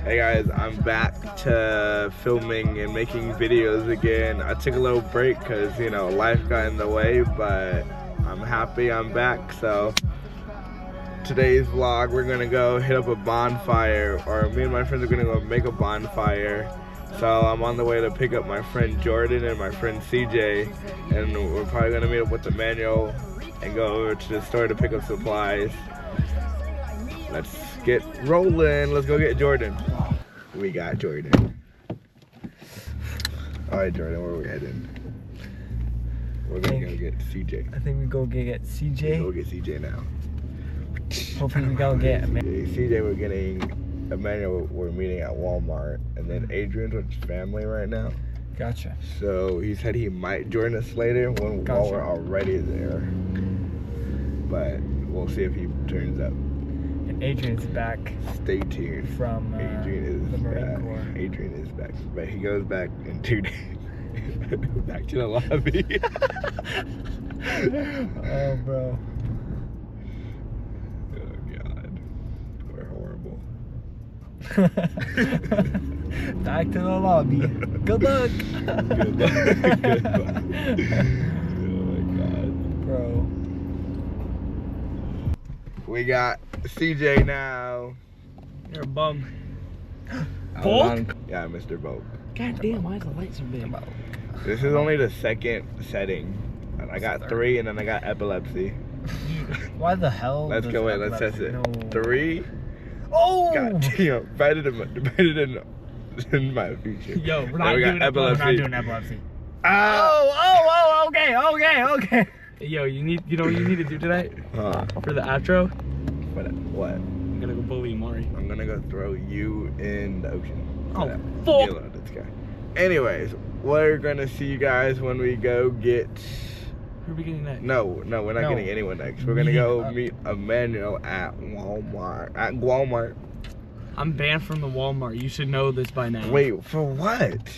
Hey guys, I'm back to filming and making videos again. I took a little break because, you know, life got in the way, but I'm happy I'm back. So today's vlog, we're gonna go hit up a bonfire, or me and my friends are gonna go make a bonfire. So I'm on the way to pick up my friend Jordan and my friend CJ, and we're probably gonna meet up with Emmanuel and go over to the store to pick up supplies. Let's get rolling. Let's go get Jordan. We got Jordan. All right, Jordan, where are we heading? We're gonna go get CJ. I think we go get CJ. Go get CJ now. Hopefully we go get CJ, we're getting Emmanuel. We're meeting at Walmart, and then Adrian's with his family right now. Gotcha. So he said he might join us later while we're already there. But we'll see if he turns up. And Adrian's back. Stay tuned. From Adrian is the Marine back. Corps. Adrian is back, but he goes back in 2 days. Back to the lobby. Oh, bro. Oh God, we're horrible. Back to the lobby. Good luck. Good luck. Goodbye. Oh my God, bro. We got CJ now. You're a bum. Volk? Yeah, Mr. Volk. God damn, why is the light so big? This is only the second setting. And I got 3 and then I got epilepsy. Why the hell? Let's go in, let's test it. No. 3. Oh! God damn, better in my future. Yo, we're not doing epilepsy. Okay. Yo, you know what you need to do tonight? For the outro? What? I'm gonna go bully Mari. I'm gonna go throw you in the ocean. Oh, fuck! This guy. Anyways, we're gonna see you guys when we go get... Who are we getting next? No, we're not getting anyone next. We're gonna go meet Emmanuel at Walmart. I'm banned from the Walmart. You should know this by now. Wait, for what?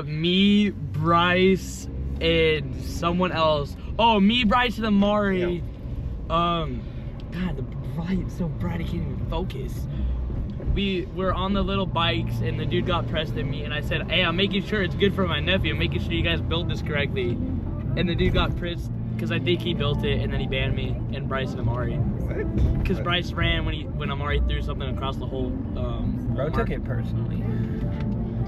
Me, Bryce, and someone else. Oh, me, Bryce, and Amari. Yeah. God, the light's so bright I can't even focus. We were on the little bikes, and the dude got pressed at me, and I said, hey, I'm making sure it's good for my nephew. I'm making sure you guys built this correctly. And the dude got pressed because I think he built it, and then he banned me and Bryce and Amari. What? Because Bryce ran when Amari threw something across the whole. Bro took it personally.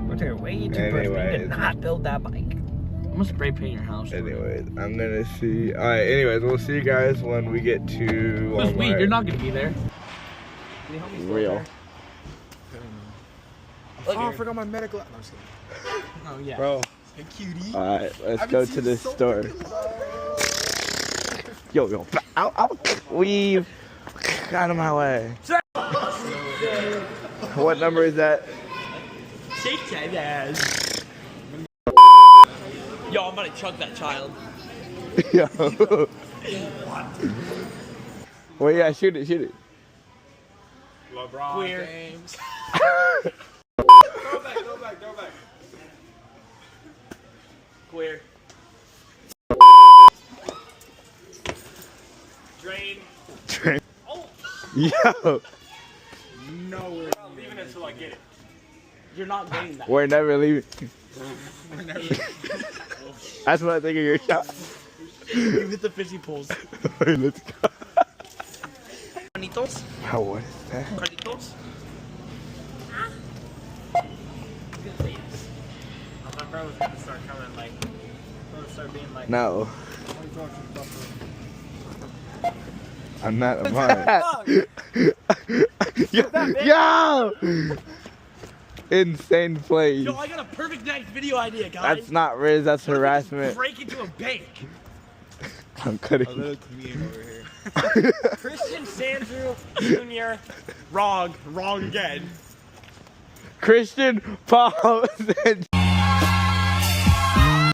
Bro took it way too personally. He did not build that bike. I'm gonna spray paint your house. Anyways, I'm gonna see. All right. Anyways, we'll see you guys when we get to Walmart. Who's we? You're not gonna be there. Real. Oh, I forgot my medical. No, I'm just kidding. Oh yeah. Bro. Hey, cutie. All right, let's go to the store. Yo, I'll weave out of my way. What number is that? Shake that ass. Yo, I'm about to chuck that child. Yo. Well, yeah, shoot it. LeBron Queer. James. Go back. Queer. Drain. Oh. Yo. No, we're not leaving it until I get it. You're not getting that. We're never leaving. We're never. That's what I think of your shot. You hit the fishy pools. Alright, let's go. Carnitos? Wow, what is that? Carnitos? My bro was gonna start coming being like. No. I'm not a Yo! Insane plays. Yo, I got a perfect next video idea, guys. That's not Riz, that's harassment. Break into a bank. I'm cutting. A little comedian over here. Christian Sandrew Jr. Wrong again. Christian Paul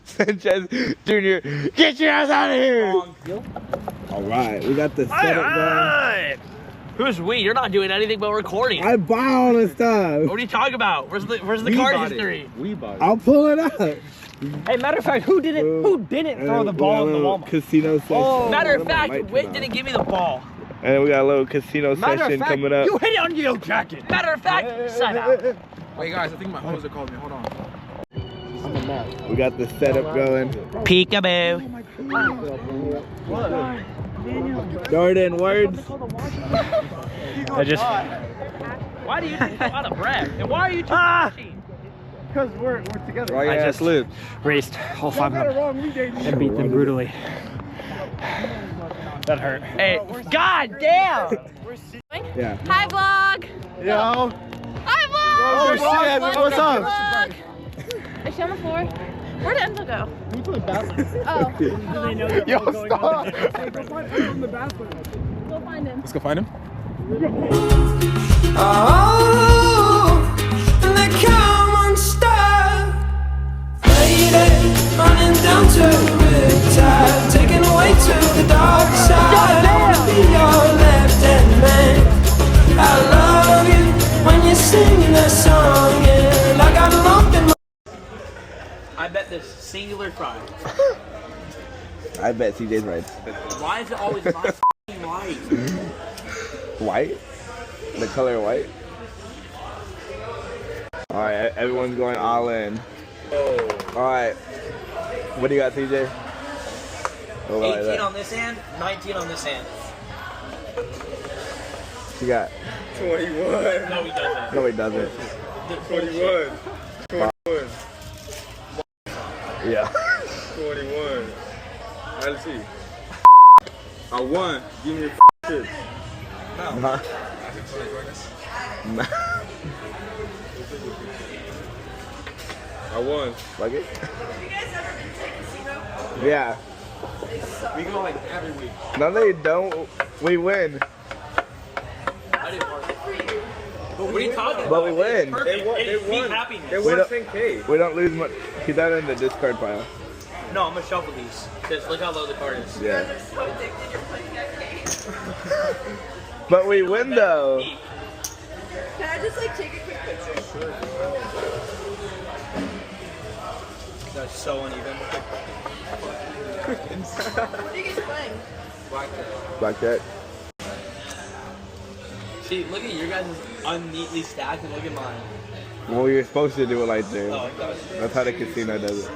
Sanchez Jr. Get your ass out of here! Alright, we got the setup going. Who's we? You're not doing anything but recording. I buy all this stuff. What are you talking about? Where's the card history? We bought it. I'll pull it up. Hey, matter of fact, who didn't throw the ball in the Walmart? Casino section. Oh, matter of fact, Witt didn't give me the ball. And then we got a little casino session coming up. You hit it on your jacket. Matter of fact, sign out. Wait, guys, I think my hoes are calling me. Hold on. We got the setup going. Peekaboo. Jordan, words? I just. Why do you take a lot of breath? And why are you talking? Because we're together. Why you I just just lived? raced all 5 of them and beat them brutally. That hurt. Hey, god damn! Yeah. Hi vlog! Yo. Hi vlog! Oh shit, what's up? Vlog. Is she on the floor? Where'd Enzo go? We played basketball. Oh. Yo, stop. Go find him. Let's go find him. Oh, and they come unstuck. Lady, running down to the riptide, taken away to the dark side. I wanna be your left-hand man. I love you when you're singing that song, and I got a lump in my. I bet this singular fry. I bet CJ's right. Why is it always my white? White? The color white? Alright, everyone's going all in. Alright. What do you got, CJ? Oh, 18 on this hand, 19 on this hand. You got? 21. No, he doesn't. No, he doesn't. 21. 21. Yeah. 21. Let's see. I won. Give me a tip. Huh? Nah. I won. Like it? Have you guys ever been to a casino? Yeah. We go like every week. No, they don't. We win. I didn't work. What are you talking about? But we win. They won. They Be won. happiness. They We won don't- 10K. We don't lose much. Keep that in the discard pile. No, I'm gonna shuffle these. Cause look how low the card is. Yeah. You're so addicted, you're playing that game. But we win though. Can I just like take a quick picture? That's so uneven. What are you guys playing? Blackjack. See, look at your guys' unneatly stacked and look at mine. Well, you're supposed to do it like this. Oh, gosh. That's how the casino does it.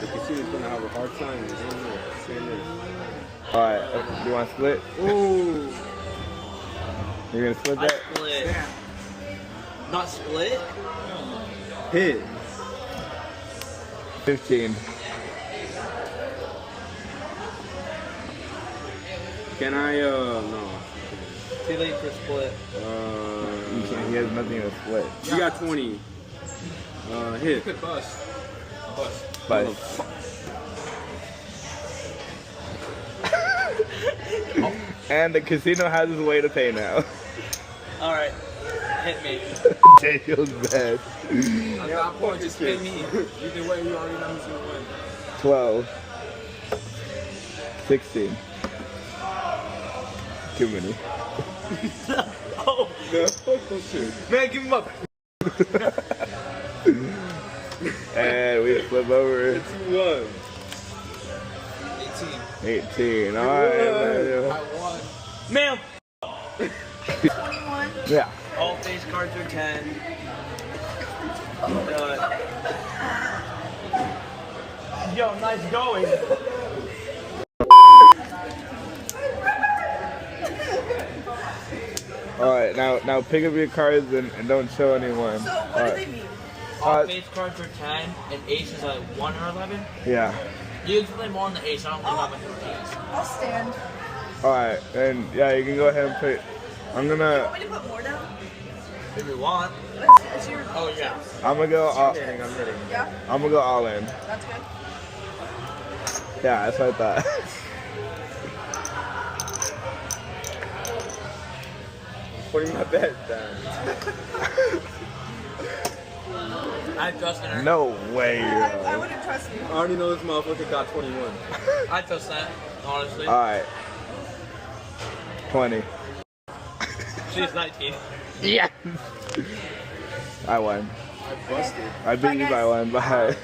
The casino's gonna have a hard time. Alright, you want to split? Ooh. You're gonna split I that? split. Not split? Hit. 15. Can I, no. Too late for split. You can't, he has nothing to split. You got 20. Hit. But and the casino has his way to pay now. Alright. Hit me. Jay feels bad. I got points, just pay me. Either way, you already know who's gonna win. 12. 16. Too many. Oh, Man, give him up. And we flip over. 2-1. 18. Alright. ma'am. 21. Yeah. All face cards are 10. Yo, nice going. Alright, now pick up your cards and don't show anyone. So what do they mean? All face cards are 10, and ace is like 1 or 11. Yeah. You can play more on the ace. I don't really have much of an ace. I'll stand. Alright, and yeah, you can go ahead and put. I'm Want gonna. me to put more down? If you want. What's your... Oh, yeah. I'm gonna go. I'm hitting. Yeah, I'm gonna go all in. that's good. Yeah, that's what I thought. Putting my bet down. I trust in her. No way. I wouldn't trust you. I already know this motherfucker got 21. I trust that, honestly. Alright. 20. She's 19. Yeah. I won. I busted. I beat you by one. Bye.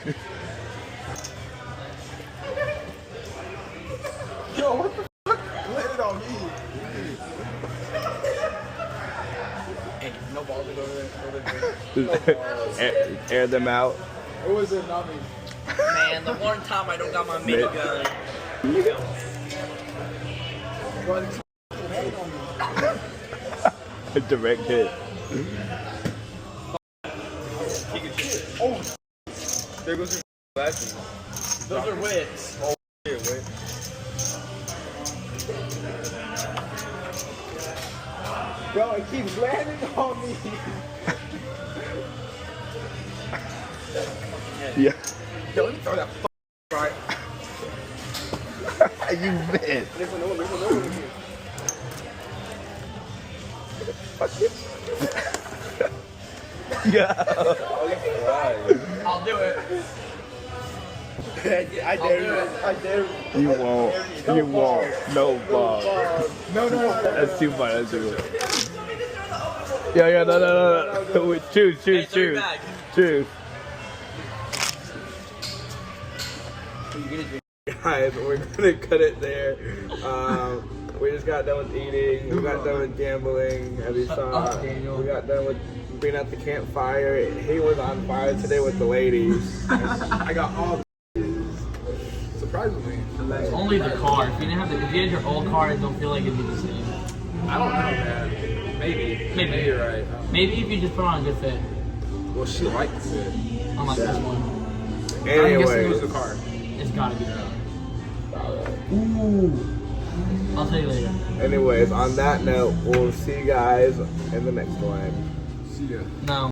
Yo, what the fuck? Landed on me. Air them out. Who was it? Not me. Man, the one time I don't got my minigun. A direct hit. There goes your glasses. Those are wits. Oh, yeah, wait. Bro, it keeps landing on me. Yeah. Yo, let me throw that right. You missed. Yeah. I'll do it. I dare you. I dare you. You won't. You won't. No ball. No. That's too far. That's too far. Yeah. No. Choose. Choose. Guys, we're gonna cut it there. We just got done with eating. We got done with gambling. As you saw, we got done with being at the campfire. He was on fire today with the ladies. I got all the surprisingly. Only the car. If you had your old car, I don't feel like it'd be the same. I don't know, man. Maybe you're right. Maybe if you just put on a good fit. Well, she likes it. Unlike this one. I'm guessing it Anyway, was the car. It's gotta be that. Ooh. I'll tell you later. anyways, on that note, we'll see you guys in the next one. See ya. No.